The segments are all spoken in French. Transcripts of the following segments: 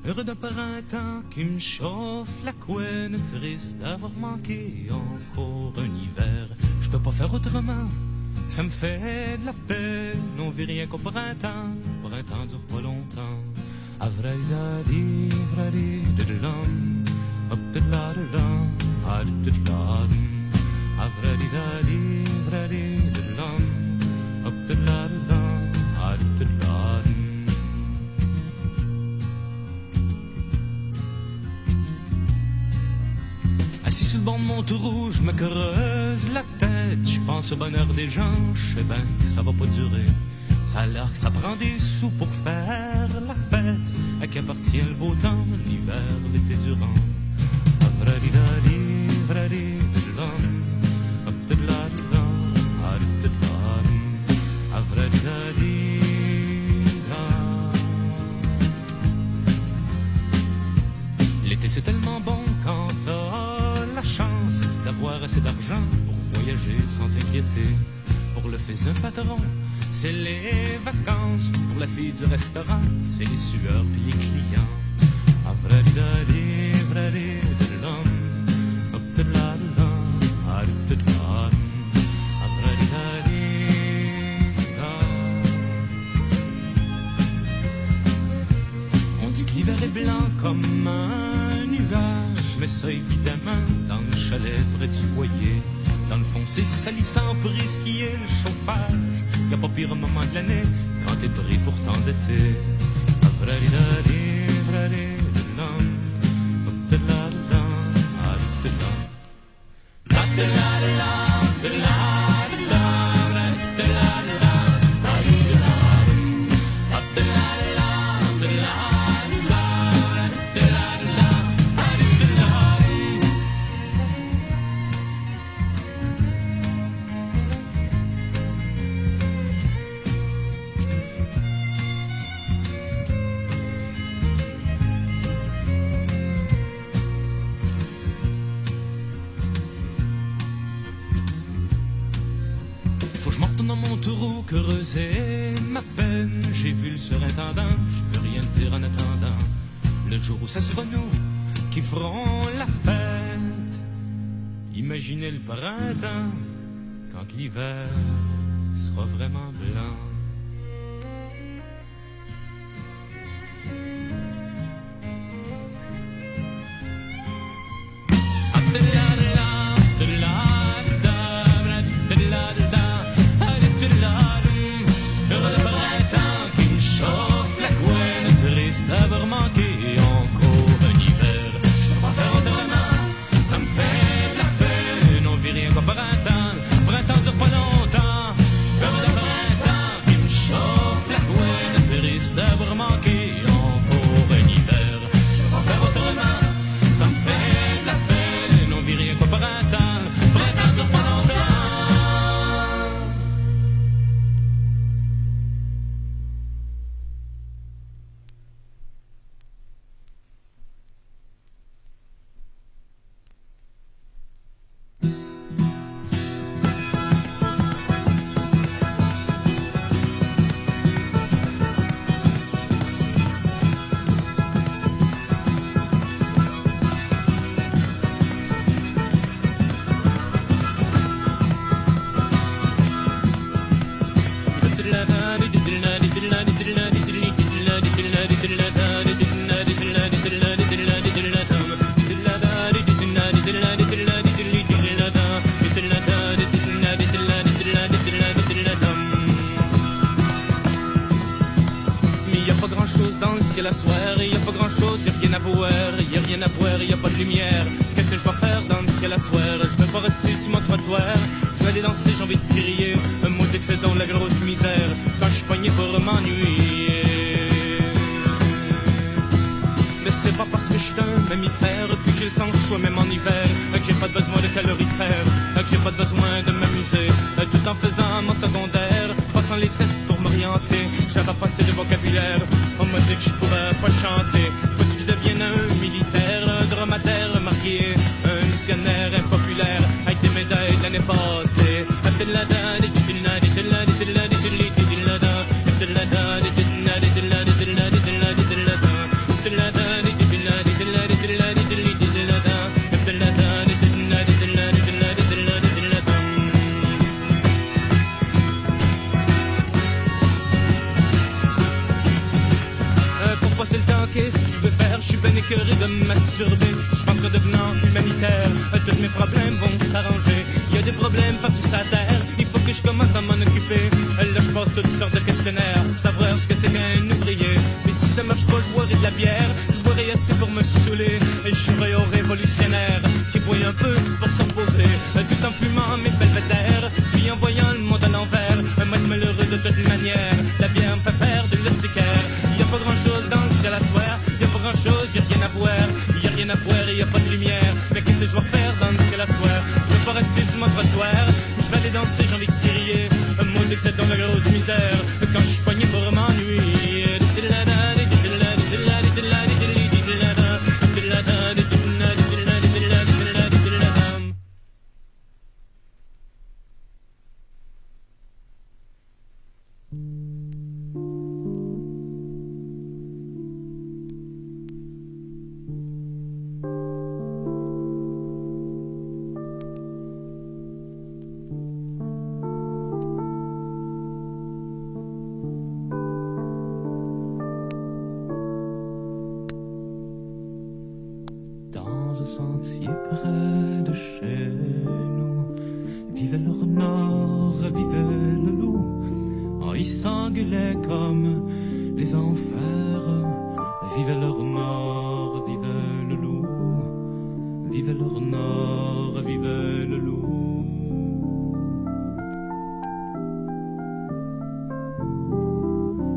Heureux d'un printemps qui me chauffe la couenne, triste d'avoir manqué encore un hiver. Je peux pas faire autrement, ça me fait de la peine. On vit rien qu'au printemps, le printemps dure pas longtemps. Avradi, vradi, diddlam, up diddladam, adiddladam. Avradi, vradi, diddlam, up diddladam, adiddladam. Assis sur le banc de mon taureau, je me creuse la tête. Je pense au bonheur des gens, je sais bien que ça va pas durer. Ça a l'air que ça prend des sous pour faire la fête. À qui appartient le beau temps, l'hiver, l'été durant. Avradi-dadi, vradi-diddlam, up-diddladam, adiddladam. Avradi-dadi, l'été c'est tellement bon quand t'as la chance d'avoir assez d'argent pour voyager sans t'inquiéter. Pour le fils d'un patron, c'est les vacances. Pour la fille du restaurant, c'est les sueurs puis les clients. Avradi-dadi, vradi-diddlam, up-diddladam, adiddladam. Avradi-dadi, on dit que l'hiver est blanc comme un nuage, mais ça évidemment dans le chalet près du foyer. Dans le fond c'est salissant pour risquer le chauffage. Y'a pas pire moment de l'année quand t'es pris pour tant d'été. Avradi-dadi, vradi-diddlam, up-diddladam, adiddladam. Adiddladam, diddladam, adiddladam, adiddladam. Adiddladam, diddladam, adiddladam, adiddladam. Faut que je m'en retourne dans mon taureau, creuser ma peine. J'ai vu le surintendant, je peux rien te dire en attendant. Le jour où ça sera nous qui ferons la fête. Imaginez le printemps quand l'hiver sera vraiment blanc. D'avoir manqué encore un hiver. Je peux pas faire autrement, ça me fait de la peine. On vit rien qu'au printemps, le printemps dure pas longtemps. Comme le printemps qui me chauffe la couenne, triste d'avoir manqué encore un hiver. Je peux pas faire autrement, ça me fait de la peine. On vit rien qu'au printemps, le printemps dure pas longtemps. La soirée, y a pas grand chose, y a rien à voir, y a rien à voir, y a pas de lumière. Qu'est-ce que je dois faire dans le ciel à soir? Je peux pas rester sur mon trottoir, je vais aller danser, j'ai envie de crier. Moi c'est que c'est dans la grosse misère, quand je suis pogné pour m'ennuyer. Mais c'est pas parce que je suis un mammifère, puis que j'ai le sang chaud même en hiver, que j'ai pas besoin de calorifères, que j'ai pas besoin de m'amuser, tout en faisant mon secondaire, passant les tests pour m'orienter. J'avais passé de vocabulaire, on m'a dit que je pourrais pas chanter. Faut-tu que je devienne un militaire, un dromadaire marié, un missionnaire impopulaire, avec des médailles de l'année passée. m'écœurer de masturber. Je pense qu'en devenant humanitaire, tous mes problèmes vont s'arranger. Il y a des problèmes partout sur la terre, il faut que je commence à m'en occuper. Là je pose toutes sortes de questionnaires, savoir ce que c'est qu'un ouvrier. Mais si ça marche pas, je boirai de la bière, je boirai assez pour me saouler. Et je serai au révolutionnaire qui boit un peu pour s'opposer, tout en fumant mes belvédères, puis en voyant le monde à l'envers. Moi être malheureux de toute manière, la bière me fait faire de l'urticaire. Y a pas grand chose dans le ciel à soir, y a pas grand chose, y a rien à voir. Y a rien à voir et y a pas de lumière, mais qu'est-ce que je vais faire dans le ciel à soir? Je veux pas rester sur mon trottoir, je vais aller danser, j'ai envie de crier. Moi que c'est dans la grosse misère, quand je suis poigné pour m'ennuyer. Sentier près de chez nous, vivait le renard, vivait le loup. Oh, ils s'engueulaient comme les enfers. Vivait le renard, vivait le loup. Vivait le renard, vivait le loup.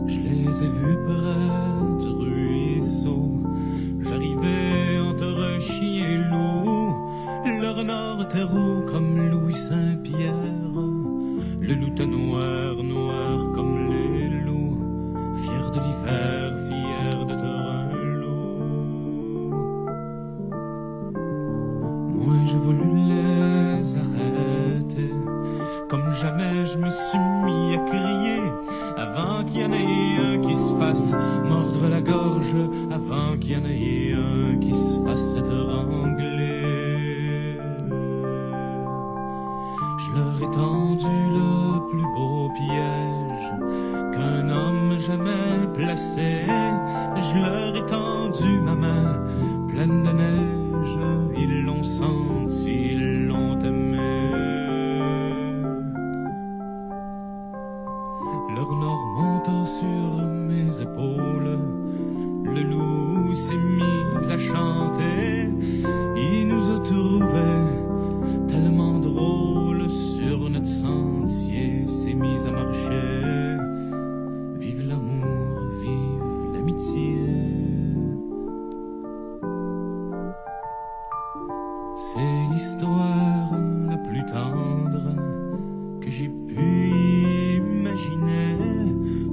Je les ai vus près du ruisseau. J'arrivais entre chien et loup. Le renard était roux comme Louis Saint-Pierre. Le loup était noir, noir comme les loups. Fier de l'hiver, fier d'être un loup. Moi j'ai voulu les arrêter, comme jamais je me suis mis à crier. Avant qu'il y en ait un qui se fasse mordre la gorge, avant qu'il y en ait un qui se fasse étrangler. Je leur ai tendu le plus beau piège qu'un homme jamais placé. Je leur ai tendu ma main pleine de neige. Ils l'ont senti, ils l'ont aimé. Le renard monta sur mes épaules. Le loup s'est mis à chanter. Il nous a trouvés tellement drôles sur notre sentier. S'est mis à marcher. Vive l'amour, vive l'amitié. C'est l'histoire la plus tendre que j'ai pu imaginer,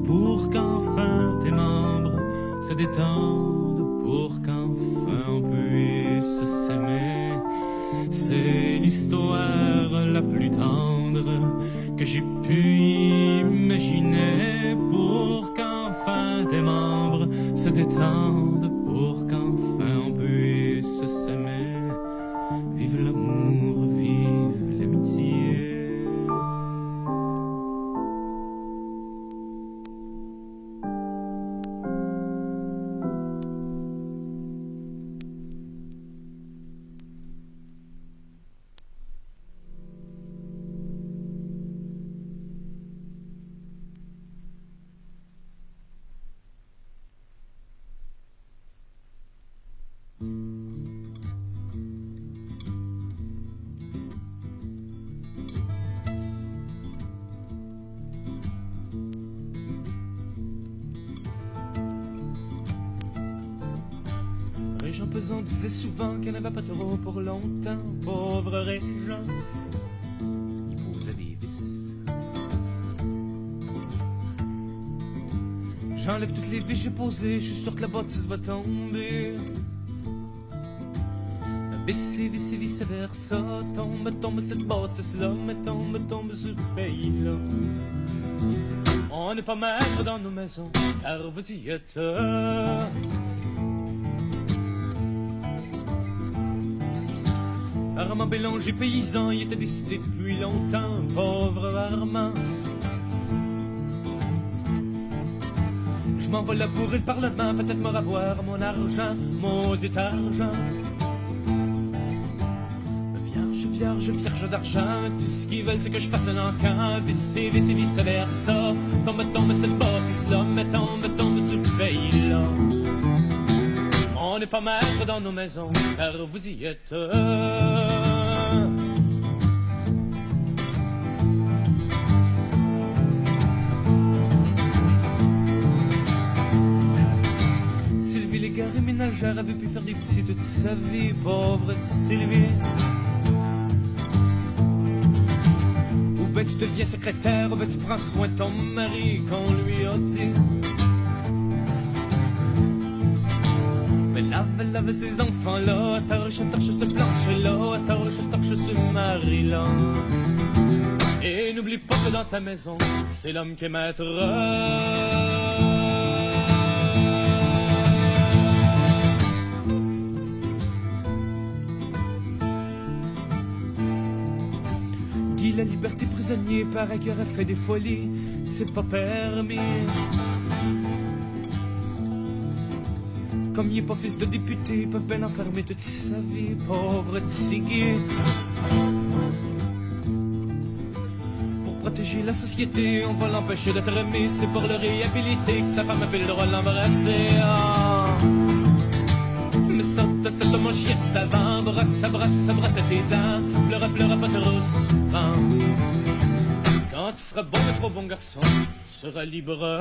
pour qu'enfin tes membres se détendent, pour qu'enfin on puisse s'aimer. C'est l'histoire la plus tendre que j'ai pu imaginer, pour qu'enfin tes membres se détendent, pour qu'enfin on puisse s'aimer. Vive l'amour, vive l'amitié. Régent pesant disait souvent qu'elle n'avait pas trop pour longtemps. Pauvre Régent, il posait des vis. J'enlève toutes les vis, j'ai posé, je suis sûr que la bâtisse va tomber. Baissez, vissez, vice versa, tombe cette bâtisse-là, mais tombe ce pays-là. On n'est pas maître dans nos maisons, car vous y êtes. Armand Bélanger, paysan, il était décidé depuis longtemps, pauvre Armand. Je m'envole là pour le parlement, peut-être me revoir mon argent, maudit argent. Vierge, vierge d'argent, tout ce qu'ils veulent c'est que je fasse un encan, vice et vice versa. Tombe cette bâtisse-là, me tombe ce pays-là. On n'est pas maître dans nos maisons, car vous y êtes. Sylvie l'égarée ménagère avait pu faire des petits toute sa vie, pauvre Sylvie. Ben tu deviens secrétaire, ben tu prends soin de ton mari qu'on lui a dit. Mais lave ces enfants-là, torche ce plancher-là, torche ce mari-là. Et n'oublie pas que dans ta maison, c'est l'homme qui est maître. La liberté prisonnier paraît qu'il aurait fait des folies, c'est pas permis. Comme il est pas fils de député, il peut bien enfermer toute sa vie, pauvre Tiggy. Pour protéger la société, on va l'empêcher d'être aimé, c'est pour le réhabiliter que sa femme a fait le droit de l'embrasser. Mais saute mon chien savant, brosse tes dents, pleure pas trop souvent. Quand tu seras bon et trop bon garçon, tu seras libre.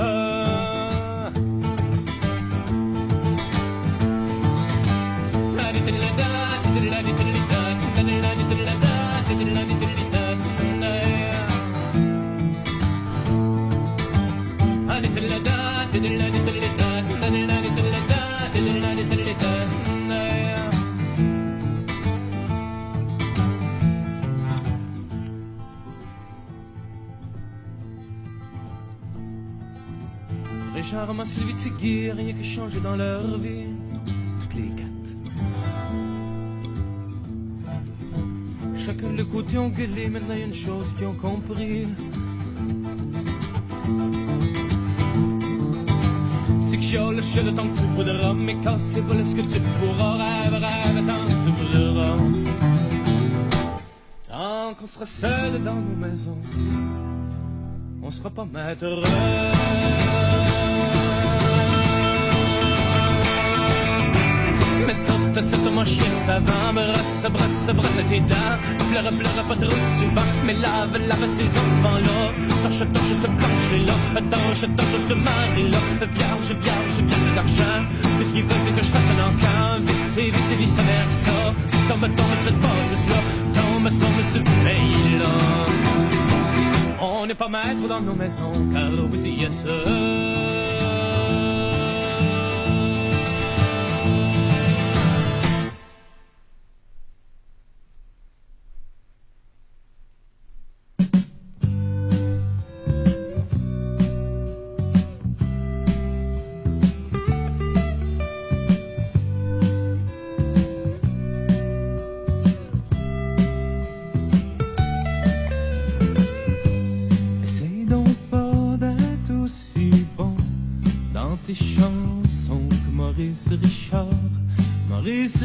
Richard, Sylvie, Tiggy, rien que changer dans leur vie. Toutes les quatre. Chacun de le côté ont gueulé, maintenant il y a une chose qu'ils ont compris. C'est que chiale tant que tu voudras, mais quand c'est volé ce que tu pourras, rêve tant que tu voudras. Tant qu'on sera seul dans nos maisons, on sera pas maître. Mais saute mon chien savant, brosse tes dents, pleure pas trop souvent, mais lave ces enfants-là, torche ce plancher-là, torche ce mari-là, vierge d'argent, tout ce qu'ils veulent c'est que je fasse un encan, vice versa, tombe cette bâtisse-là, tombe ce pays-là. On n'est pas maître dans nos maisons, car vous y êtes. Tes chansons que Maurice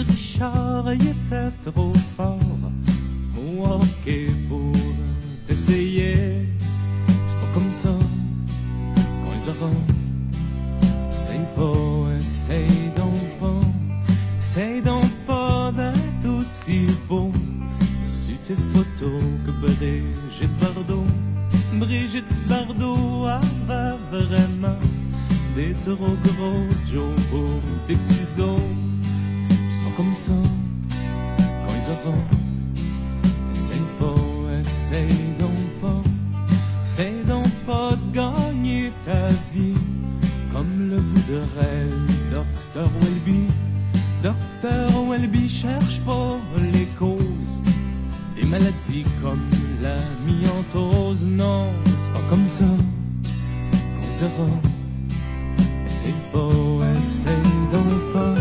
Richard il était trop fort au hockey pour t'essayer. C'est pas comme ça quand ils auront. Essaye donc pas d'être aussi beau sur tes photos que Brigitte Bardot avait vraiment des trop gros Joe pour des petits os. C'est pas comme ça quand ils auront. Essaye donc pas de gagner ta vie comme le voudrait le Docteur Welby. Docteur Welby cherche pas les causes des maladies comme la myantose. Non, c'est pas comme ça qu'on les aura. Essaye donc pas.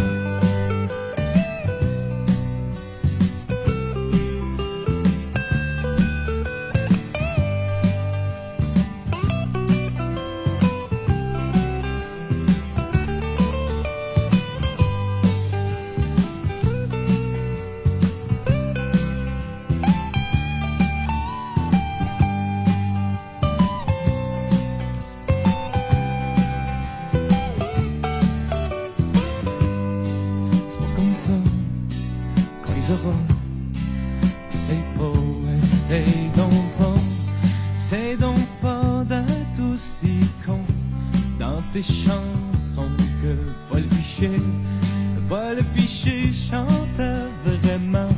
Essaye donc pas d'être aussi con dans tes chansons que Paul Piché chante vraiment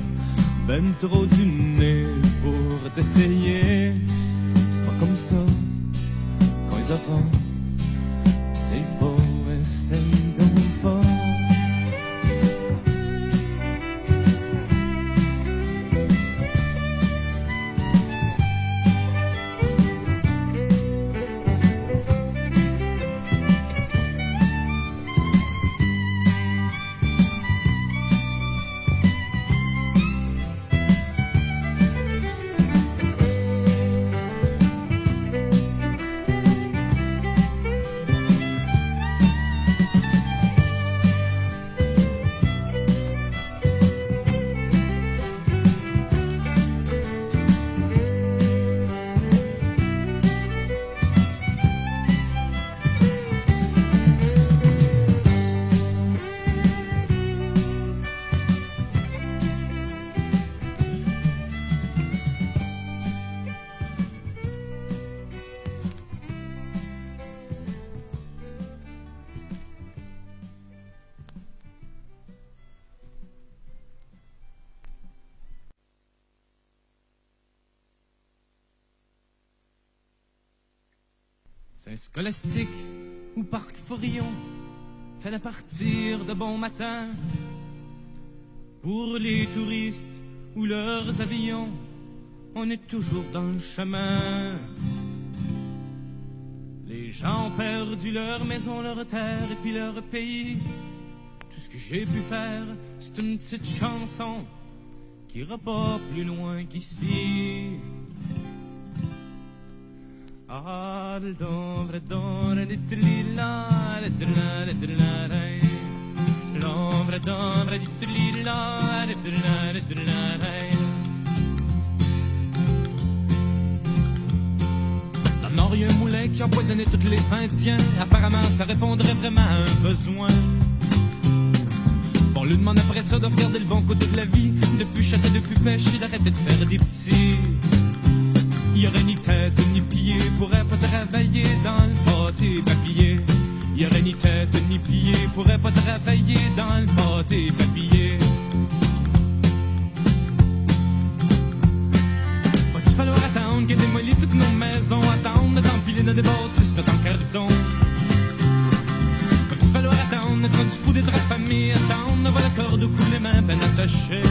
ben trop du nez pour t'essayer. C'est pas comme ça qu'on les apprend. C'est beau, essaye donc pas. C'est scolastique ou parc Forillon, fait à partir de bon matin. Pour les touristes ou leurs avions, on est toujours dans le chemin. Les gens ont perdu leur maison, leur terre et puis leur pays. Tout ce que j'ai pu faire, c'est une petite chanson qui ira pas plus loin qu'ici. Ah, l'ombre d'ombre di lila, l'ombre d'ombre di lila. Dans le nord, il y a un moulin qui empoisonnait tous les Indiens. Apparemment, ça répondrait vraiment à un besoin. On lui demande après ça de regarder le bon côté de la vie, de plus chasser, de plus pêcher, d'arrêter de faire des petits. Il y aurait ni tête ni pied, pourrait pas travailler dans le pâté papier. Il y aurait ni tête ni pied, pourrait pas travailler dans le pâté papier. Va-t-il falloir attendre qu'elle démolit toutes nos maisons, attendre d'empiler dans des bâtisses en carton? Va-t-il falloir attendre d'être du fou d'être affamé, attendre d'avoir la corde au cou, les mains ben attachées?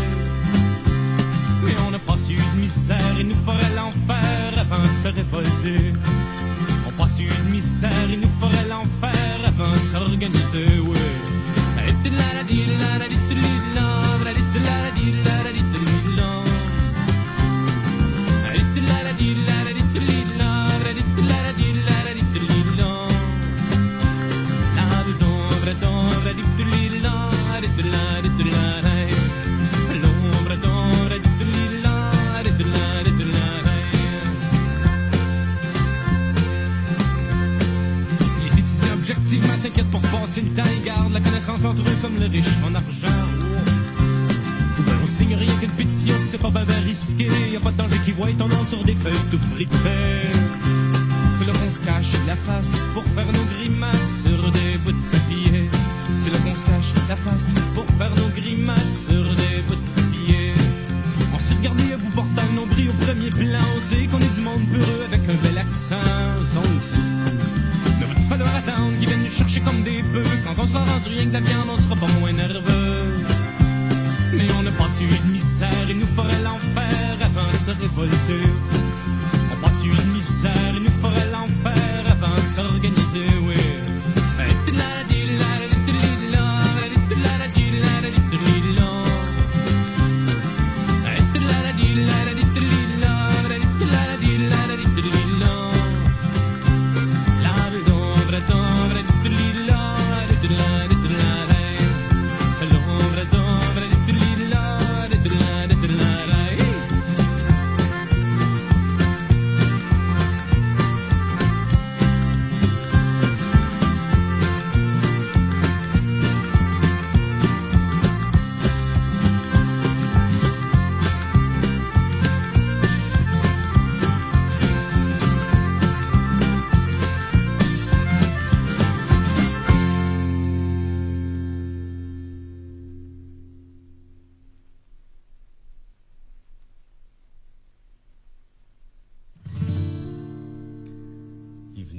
Mais on n'a pas su de misère, il nous ferait l'enfer avant de se révolter. On n'a pas su de misère, il nous ferait l'enfer avant de s'organiser, ouais. Objectivement s'inquiète pour passer le temps, ils gardent la connaissance entre eux comme les riches en argent. Ou ben on signe rien qu'une pétition, c'est pas ben risqué, y a pas de danger qui voit ton nom sur des feuilles tout fripées. C'est là qu'on se cache la face pour faire nos grimaces sur des bouts de papier. C'est là qu'on se cache la face pour faire nos grimaces sur des bouts de papier. On s'est regardé à bout portant le nombril au premier plan, on sait qu'on est du monde peureux avec un bel accent, on le sait. Mais va-t-il falloir attendre qu'ils viennent nous chercher comme des bœufs? Quand on sera rendu rien que de la viande, on sera pas moins nerveux. Mais on n'a pas su de misère, il nous ferait l'enfer avant de se révolter. On n'a pas su de misère, il nous ferait l'enfer avant de s'organiser, oui.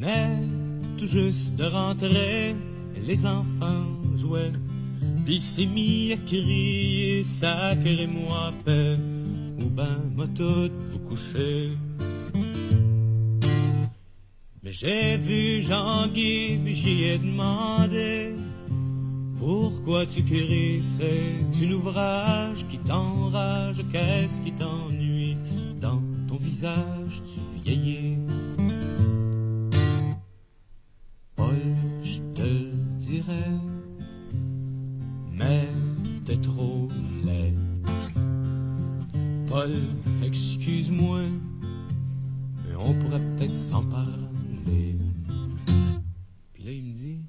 venait tout juste de rentrer, les enfants jouaient, pis s'est mis à crier, sacrez-moi paix, ou ben m'a tout vous coucher. Mais j'ai vu Jean-Guy, j'y ai demandé, pourquoi tu cries, c'est un ouvrage qui t'enrage, qu'est-ce qui t'ennuie, dans ton visage tu vieillis. Paul, je te le dirais, mais t'es trop laid. Paul, excuse-moi, mais on pourrait peut-être s'en parler. Puis là, il me dit,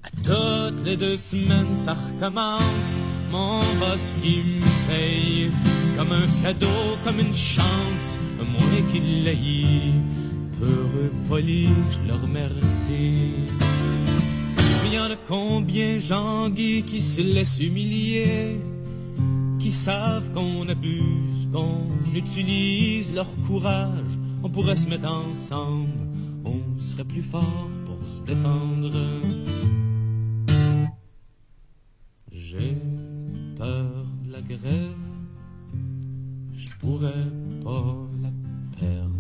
à toutes les 2 semaines, ça recommence, mon boss qui me paye, comme un cadeau, comme une chance, moi qu'il l'ait. Heureux, poli, je le remercie. Mais y en a combien, Jean-Guy, qui se laissent humilier, qui savent qu'on abuse, qu'on utilise leur courage. On pourrait se mettre ensemble, on serait plus fort pour se défendre. J'ai peur de la grève, je pourrais pas la perdre.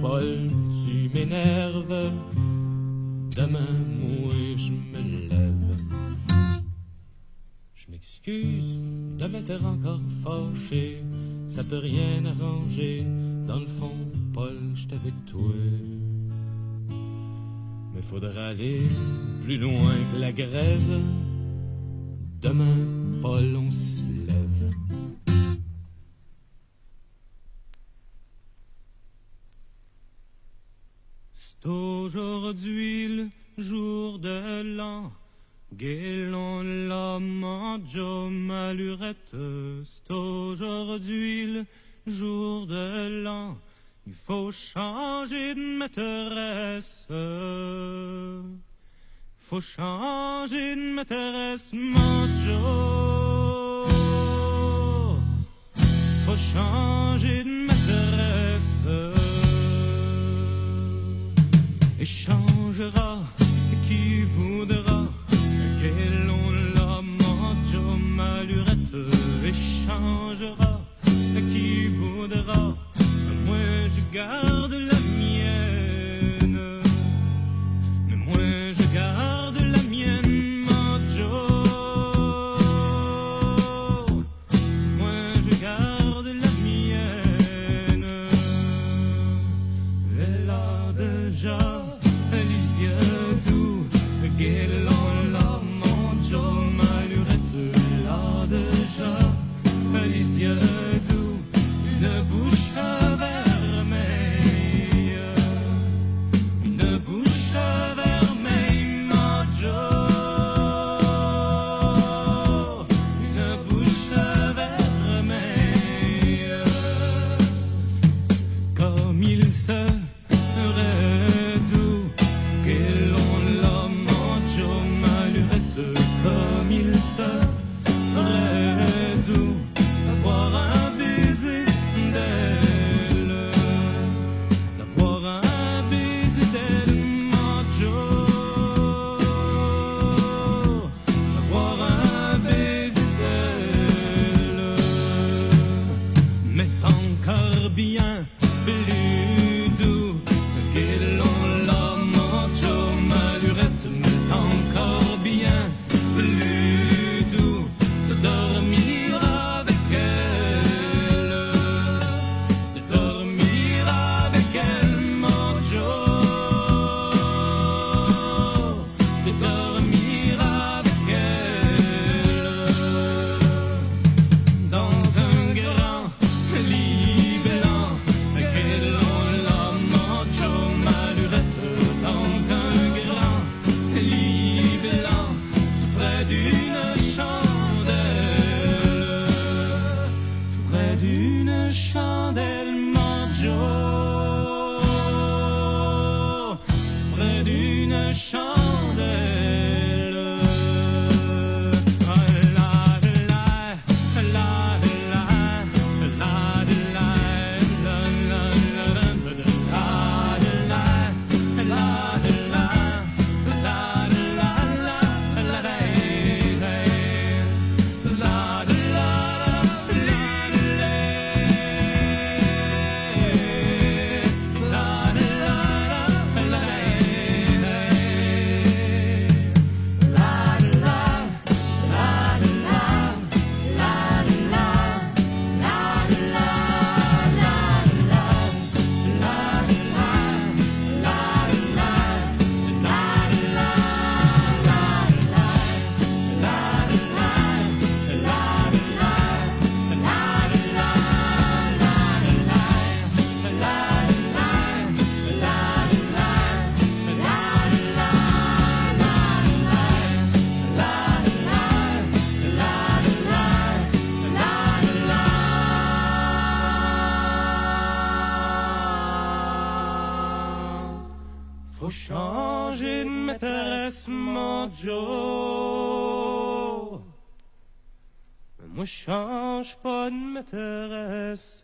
Paul, tu m'énerves, demain, moi, je me lève. Je m'excuse de m'être encore fâché, ça peut rien arranger. Dans le fond, Paul, j'étais avec toi. Mais faudra aller plus loin que la grève. Demain, Paul, on se lève. C'est aujourd'hui le jour de l'an, Guélon la manjo malurette. C'est aujourd'hui le jour de l'an, il faut changer de maîtresse. Faut changer de maîtresse, manjo. Faut changer de maîtresse. Échangera qui voudra, Guélon la manjo malurette. Échangera qui voudra, moi je garde la mienne. Mais moi je garde la mienne, manjo. Moi je garde la mienne. Elle a déjà les yeux doux, Guélon la manjo malurette. Elle a déjà les yeux doux, une bouche vermeille, une bouche vermeille, manjo. Une bouche vermeille, comme il serait doux, Guélon la manjo malurette. Comme il serait doux d'avoir un baiser d'elle, d'avoir un baiser d'elle, manjo. D'avoir un baiser d'elle, mais c'est encore bien plus doux, Guélon la manjo malurette. Mais c'est encore bien plus doux de dormir avec elle, de dormir avec elle, manjo. De dormir avec elle, dans un grand lit blanc, Guélon la manjo malurette. Dans un grand lit blanc, tout près d'une chandelle, tout près d'une chandelle, manjo. Près d'une chandelle. La faut changer de maîtresse, mon Joe. Mais moi, change pas de maîtresse.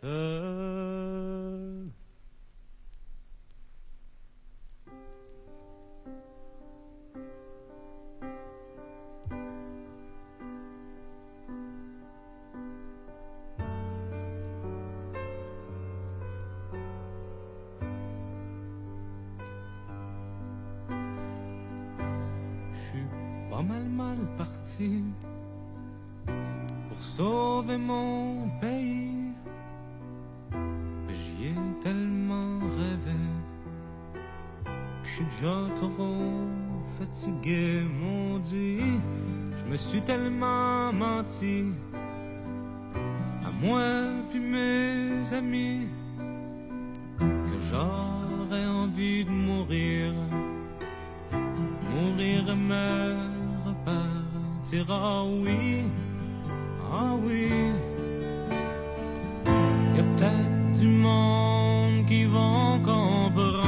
Pas mal parti pour sauver mon pays. J'y ai tellement rêvé que je suis déjà trop fatigué, maudit. Je me suis tellement menti à moi puis mes amis que j'aurais envie de mourir. Mourir et me repartir, ah oui, ah oui. Y'a peut-être du monde qui vont comprendre,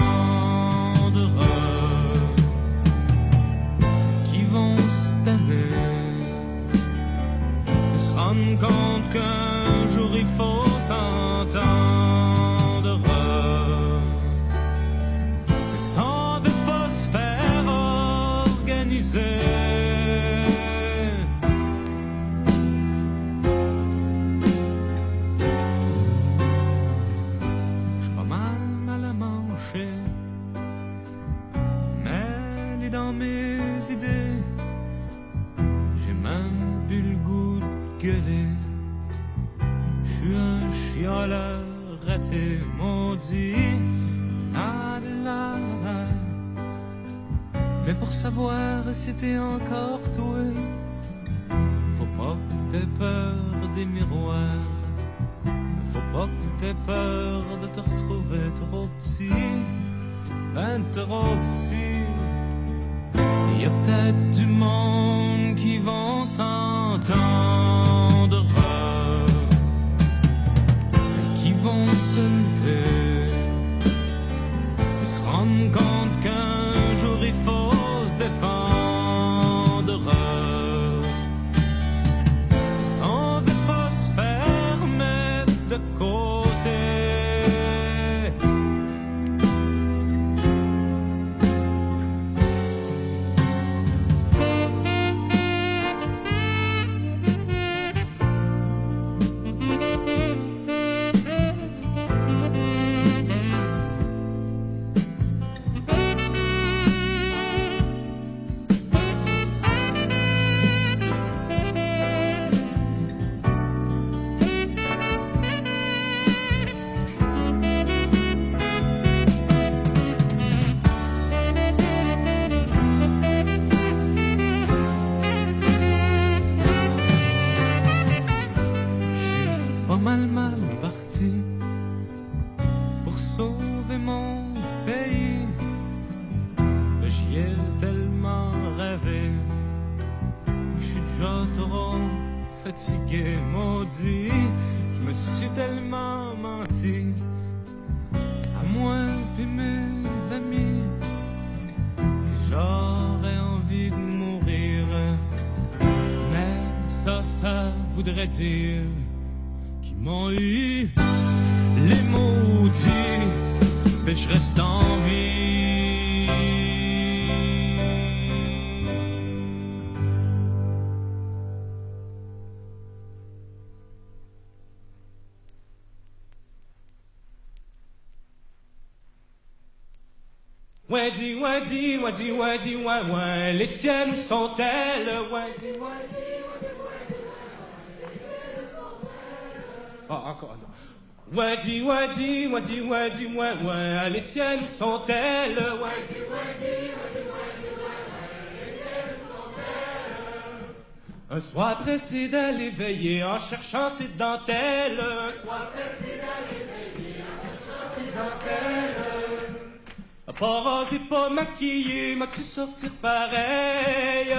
qui vont se tanner, se rendre compte qu'un jour il faut s'entendre, sans de pas se faire organiser. J'ai même plus le goût de gueuler. Je suis un chialeur raté, maudit. La la la. Mais pour savoir si t'es encore toi, faut pas que t'aies peur des miroirs. Faut pas que t'aies peur de te retrouver trop petit, ben trop petit. Y'a peut-être du monde qui vont s'entendre, qui vont se lever, se rendre compte qu'un jour il faut se défendre, sans de pas se faire mettre de côté. Mal parti pour sauver mon pays. J'y ai tellement rêvé, je suis déjà trop fatigué, maudit. Je me suis tellement menti à moi et mes amis que j'aurais envie de mourir. Mais ça voudrait dire m'ont eu les maudits, mais je reste en vie. Wadi, wadi, wadi, wadi, wadi, les tiennes sont-elles? Wadi, wadi. Encore. Wadi, wadi, wadi, wadi, wadi, les tiennes sont-elles? Wadi, wadi, wadi, wadi, les tiennes sont-elles? Un soir pressé d'aller veiller en cherchant ses dentelles. Un soir pressé d'aller veiller en cherchant ses dentelles. Pas rasé, pas maquillé, m'as-tu sortir pareil?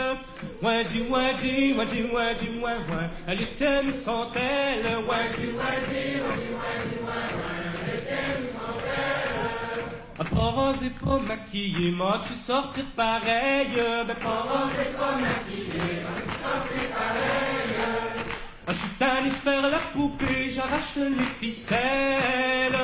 Wadi, wadi, wadi, wadi, wadi, les tiennes sont-elles? Wadi, wadi, wadi, wadi, wadi, les tiennes sont-elles? pas rasé, pas maquillé, m'as-tu sortir pareil? Ben pas rasé, pas maquillé, m'as-tu sortir pareil? Ah, je suis tanné de faire la poupée, j'arrache les ficelles.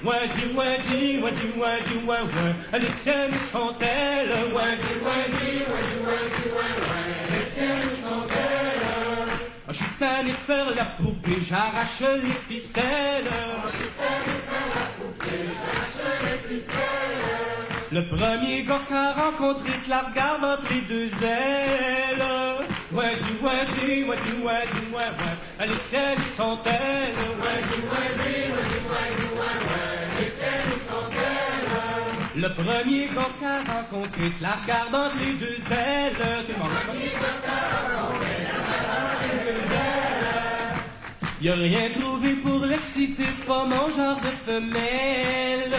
Wadi, wadi, wadi, wadi, wadi, les tiennes sont-elles? Wadi, wadi, wadi, wadi, wadi, les tiennes sont-elles? Ah, je suis tanné de faire la poupée, j'arrache les ficelles. Ah, je suis tanné de faire la poupée, j'arrache les ficelles. Le premier gars qu'a rencontré te la regarde entre les deux ailes. Wadi, wadi, wadi, wadi, wadi, les tiennes sont-elles? Wadi, wadi, wadi, wadi, wadi, les tiennes sont-elles? Le premier gars qu'a rencontré te la regarde entre les deux ailes. Le premier gars qu'a rencontré te la regarde entre les deux ailes. Y'a rien trouvé pour l'exciter, c'est pas mon genre de femelle.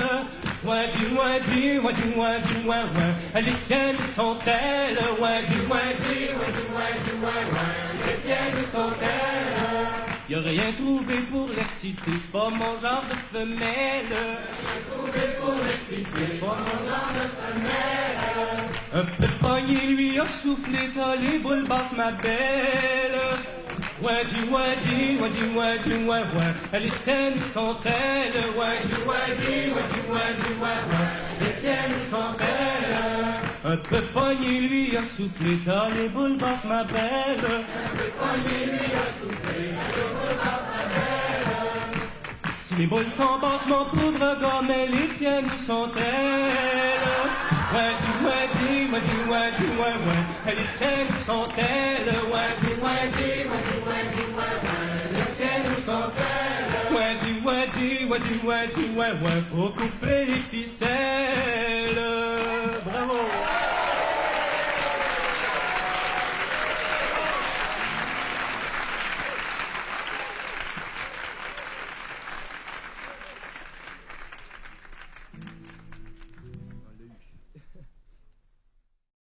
Wadi, wadi, wadi, wadi, wadi, les tiennes sont-elles? Wadi, wadi, wadi, wadi, wadi, les tiennes sont-elles? Y'a rien trouvé pour l'exciter, c'est pas mon genre de femelle. Rien trouvé pour l'exciter, c'est pas mon genre de femelle. Un peu de poignée lui a soufflé, t'as les boules basses ma belle. Wadi, wadi, wadi, wadi, wadi, les tiennes sont-elles? Wadi, wadi, wadi, wadi, wadi, les tiennes sont-elles? Un peu poigné lui a soufflé, t'as les boules basses ma belle. Un peu poigné lui a soufflé, t'as les boules basses ma belle. Si mes boules sont basses, mon pauvre gars, mais les tiennes sont-elles? Wadi, wadi, wadi, wadi, wadi, les tiennes sont-elles? Wadi, wadi, wadi, wadi, wadi, les tiennes sont-elles? Wadi, wadi, wadi, wadi, wadi, faut couper les ficelles.